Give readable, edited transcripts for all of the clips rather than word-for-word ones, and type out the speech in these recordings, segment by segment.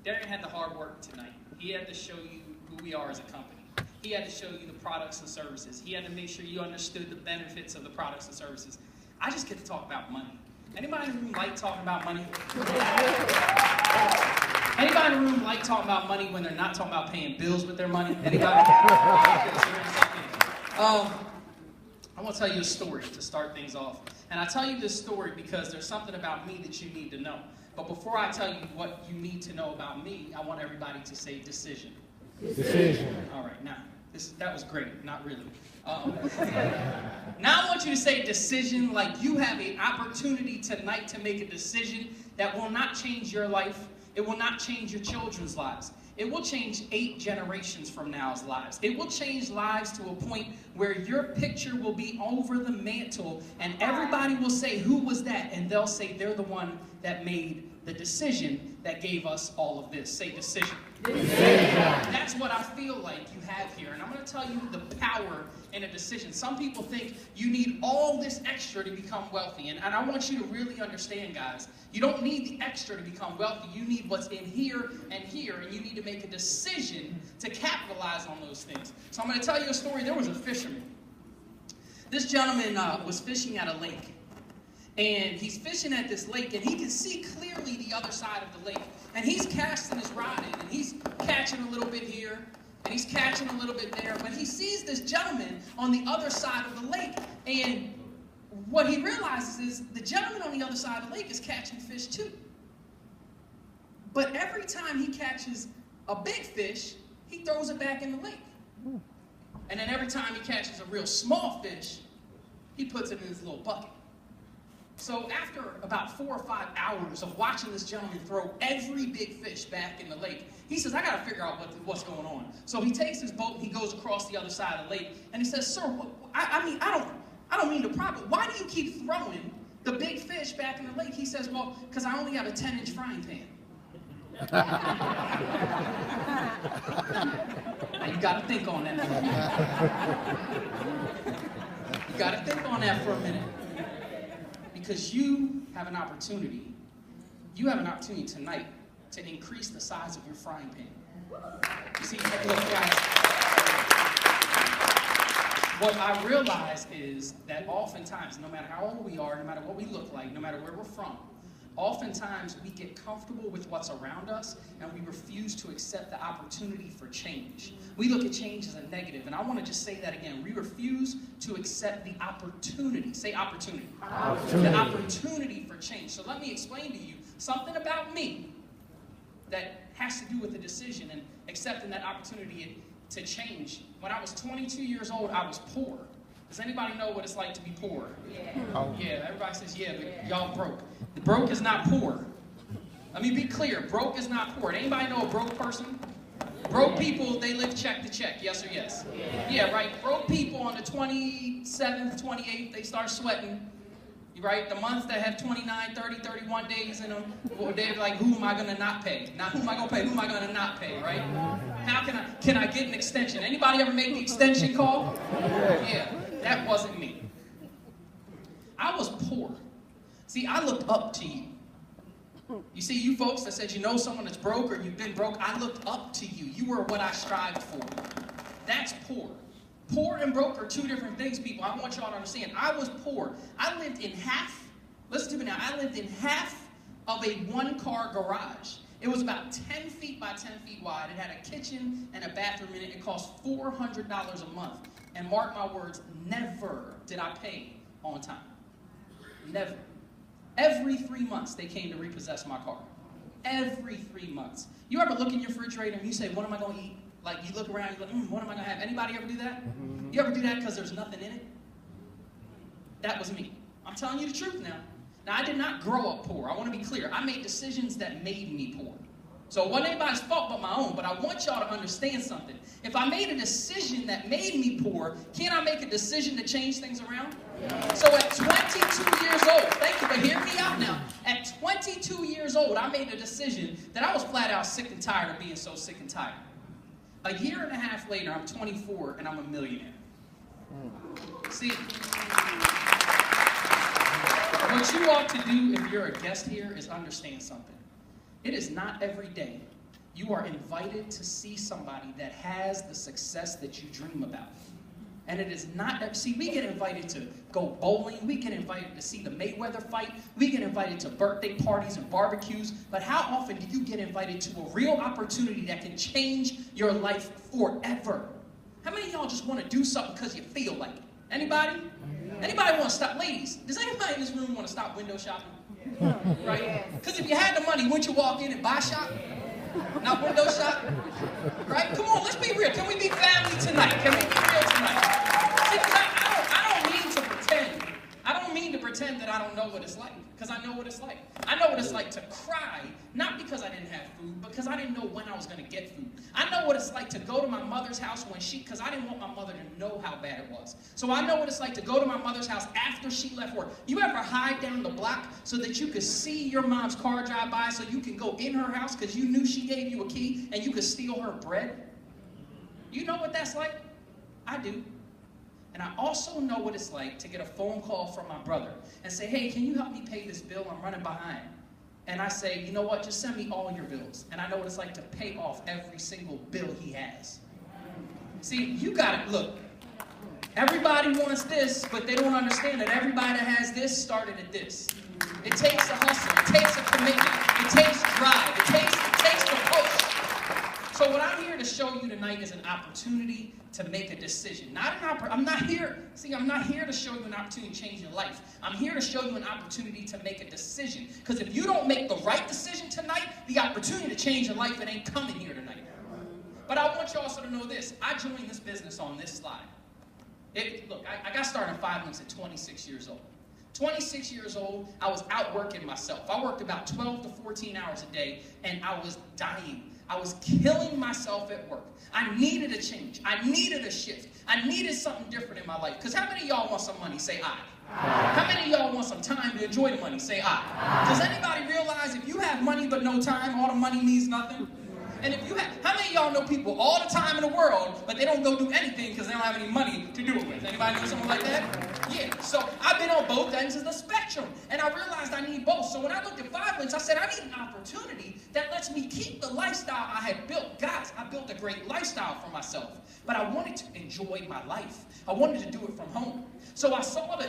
Darian had the hard work tonight. He had to show you who we are as a company. He had to show you the products and services. He had to make sure you understood the benefits of the products and services. I just get to talk about money. Anybody in the room like talking about money? Anybody in the room like talking about money when they're not talking about paying bills with their money? Anybody? I want to tell you a story to start things off. And I tell you this story because there's something about me that you need to know. But before I tell you what you need to know about me, I want everybody to say decision. Decision. All right, now, that was great, not really. Now I want you to say decision like you have an opportunity tonight to make a decision that will not change your life. It will not change your children's lives. It will change 8 generations from now's lives. It will change lives to a point where your picture will be over the mantle and everybody will say, who was that? And they'll say they're the one that made the decision that gave us all of this. Say decision. Decision. That's what I feel like you have here. And I'm going to tell you the power in a decision. Some people think you need all this extra to become wealthy. And I want you to really understand, guys, you don't need the extra to become wealthy. You need what's in here and here. And you need to make a decision to capitalize on those things. So I'm going to tell you a story. There was a fisherman. This gentleman was fishing at a lake. And he's fishing at this lake, and he can see clearly the other side of the lake. And he's casting his rod in, and he's catching a little bit here, and he's catching a little bit there. But he sees this gentleman on the other side of the lake, and what he realizes is the gentleman on the other side of the lake is catching fish too. But every time he catches a big fish, he throws it back in the lake. And then every time he catches a real small fish, he puts it in his little bucket. So after about 4 or 5 hours of watching this gentleman throw every big fish back in the lake, he says, I got to figure out what's going on. So he takes his boat and he goes across the other side of the lake, and he says, sir, I don't mean to pry, but why do you keep throwing the big fish back in the lake? He says, well, because I only have a 10-inch frying pan. Now you got to think on that for a minute. You got to think on that for a minute. Because you have an opportunity tonight to increase the size of your frying pan. You see, look, guys, what I realize is that oftentimes, no matter how old we are, no matter what we look like, no matter where we're from, oftentimes we get comfortable with what's around us and we refuse to accept the opportunity for change. We look at change as a negative, and I want to just say that again. We refuse to accept the opportunity. Say opportunity. Opportunity. The opportunity for change. So let me explain to you something about me that has to do with the decision and accepting that opportunity to change. When I was 22 years old, I was poor. Does anybody know what it's like to be poor? Yeah. Oh. Yeah, everybody says, yeah, but y'all broke. Broke is not poor. Let me be clear, broke is not poor. Anybody know a broke person? Broke people, they live check to check, yes or yes? Yeah, right? Broke people on the 27th, 28th, they start sweating. Right? The months that have 29, 30, 31 days in them, they're like, who am I going to not pay? Now, who am I going to pay? Who am I going to not pay, right? How can I get an extension? Anybody ever make the extension call? Yeah, that wasn't me. I was poor. See, I looked up to you. You see, you folks that said you know someone that's broke or you've been broke, I looked up to you. You were what I strived for. That's poor. Poor and broke are 2 different things, people. I want y'all to understand. I was poor. I lived in half, listen to me now, I lived in half of a 1-car garage. It was about 10 feet by 10 feet wide. It had a kitchen and a bathroom in it. It cost $400 a month. And mark my words, never did I pay on time. Never. Every 3 months, they came to repossess my car. Every 3 months. You ever look in your refrigerator and you say, what am I going to eat? Like, you look around, you're like, what am I going to have? Anybody ever do that? You ever do that because there's nothing in it? That was me. I'm telling you the truth now. Now, I did not grow up poor. I want to be clear. I made decisions that made me poor. So it wasn't anybody's fault but my own, but I want y'all to understand something. If I made a decision that made me poor, can't I make a decision to change things around? Yeah. So at 22 years old, thank you, but hear me out now. At 22 years old, I made a decision that I was flat out sick and tired of being so sick and tired. A year and a half later, I'm 24 and I'm a millionaire. See, what you ought to do if you're a guest here is understand something. It is not every day You are invited to see somebody that has the success that you dream about. And it is not, see, we get invited to go bowling, we get invited to see the Mayweather fight, we get invited to birthday parties and barbecues, but how often do you get invited to a real opportunity that can change your life forever? How many of y'all just want to do something because you feel like it? Anybody? Anybody want to stop? Ladies, does anybody in this room want to stop window shopping? Right? Because if you had the money, wouldn't you walk in and buy shop? Not window shop? Right? Come on, let's be real. Can we be family tonight? Can we be real tonight? See, I don't mean to pretend. I don't mean to pretend that I don't know what it's like, because I know what it's like. I know what it's like to cry, not because I didn't have food, but because I didn't know when I was going to get food. I know what it's like to go to my mother's house because I didn't want my mother to know how bad it was. So I know what it's like to go to my mother's house after she left work. You ever hide down the block so that you could see your mom's car drive by so you can go in her house because you knew she gave you a key and you could steal her bread? You know what that's like? I do. And I also know what it's like to get a phone call from my brother and say, hey, can you help me pay this bill? I'm running behind. And I say, you know what, just send me all your bills. And I know what it's like to pay off every single bill he has. See, you got it. Look, everybody wants this, but they don't understand that everybody that has this started at this. It takes a hustle. It takes a commitment. It takes drive. It takes the push. So what I'm here to show you tonight is an opportunity to make a decision. I'm not here to show you an opportunity to change your life. I'm here to show you an opportunity to make a decision. Because if you don't make the right decision tonight, the opportunity to change your life, it ain't coming here tonight. But I want you also to know this. I joined this business on this slide. Look, I got started in 5 months at 26 years old. 26 years old, I was out working myself. I worked about 12 to 14 hours a day, and I was dying. I was killing myself at work. I needed a change. I needed a shift. I needed something different in my life. Because how many of y'all want some money? Say aye. How many of y'all want some time to enjoy the money? Say aye. Does anybody realize if you have money but no time, all the money means nothing? And if you have, how many of y'all know people all the time in the world, but they don't go do anything because they don't have any money to do it with? Anybody know someone like that? Yeah. So I've been on both ends of the spectrum, and I realized I need both. So when I looked at 5 months, I said I need an opportunity that lets me keep the lifestyle I had built. Guys, I built a great lifestyle for myself, but I wanted to enjoy my life. I wanted to do it from home. So I saw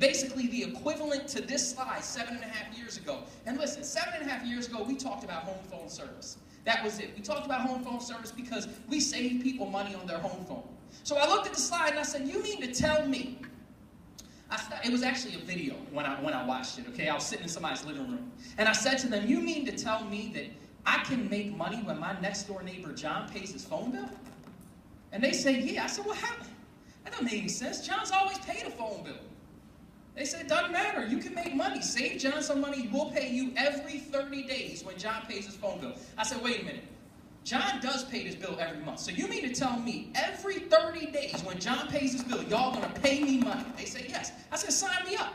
basically the equivalent to this slide 7.5 years ago. And listen, 7.5 years ago, we talked about home phone service. That was it. We talked about home phone service because we saved people money on their home phone. So I looked at the slide and I said, you mean to tell me? It was actually a video when I watched it, okay? I was sitting in somebody's living room. And I said to them, you mean to tell me that I can make money when my next door neighbor John pays his phone bill? And they said, yeah. I said, what happened? That doesn't make any sense. John's always paid a phone bill. They said, it doesn't matter. You can make money. Save John some money. We'll pay you every 30 days when John pays his phone bill. I said, wait a minute. John does pay his bill every month. So you mean to tell me every 30 days when John pays his bill, y'all going to pay me money? They said, yes. I said, sign me up.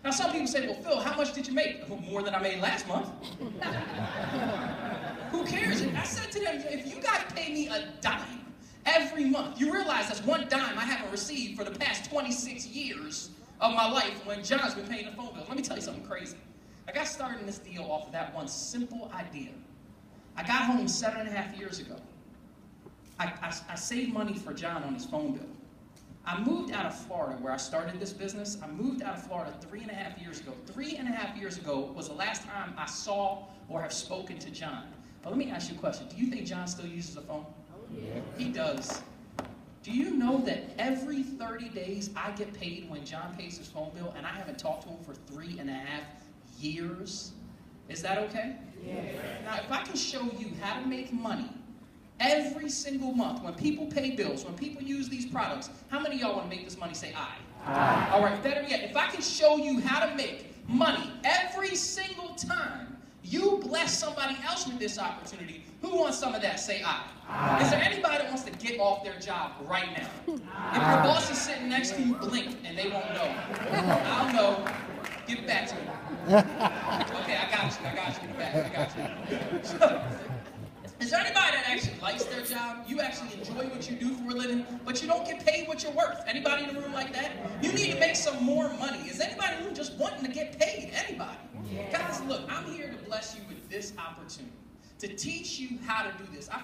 Now some people say, well, Phil, how much did you make? More than I made last month. Who cares? And I said to them, if you guys pay me a dime every month, you realize that's one dime I haven't received for the past 26 years of my life when John's been paying the phone bill. Let me tell you something crazy. I got started in this deal off of that one simple idea. I got home 7.5 years ago. I saved money for John on his phone bill. I moved out of Florida where I started this business. I moved out of Florida 3.5 years ago. 3.5 years ago was the last time I saw or have spoken to John. But let me ask you a question. Do you think John still uses a phone? Yeah. He does. Do you know that every 30 days I get paid when John pays his phone bill, and I haven't talked to him for 3.5 years? Is that okay? Yeah. Now, if I can show you how to make money every single month, when people pay bills, when people use these products, how many of y'all want to make this money? Say aye. Aye. All right, better yet, if I can show you how to make money every single time you bless somebody else with this opportunity, who wants some of that? Say aye. Aye. Is there anybody that wants to get off their job right now? Aye. If your boss is sitting next to you, blink and they won't know. I'll know. Give it back to me. Okay, I got you. Give it back. I got you. So, is there anybody that actually likes their job? You actually enjoy what you do for a living, but you don't get paid what you're worth? Anybody in the room like that? You need to make some more money. Is anybody who just wanting to get paid? Anybody? Yeah. Guys, look, I'm here to bless you with this opportunity. to teach you how to do this. I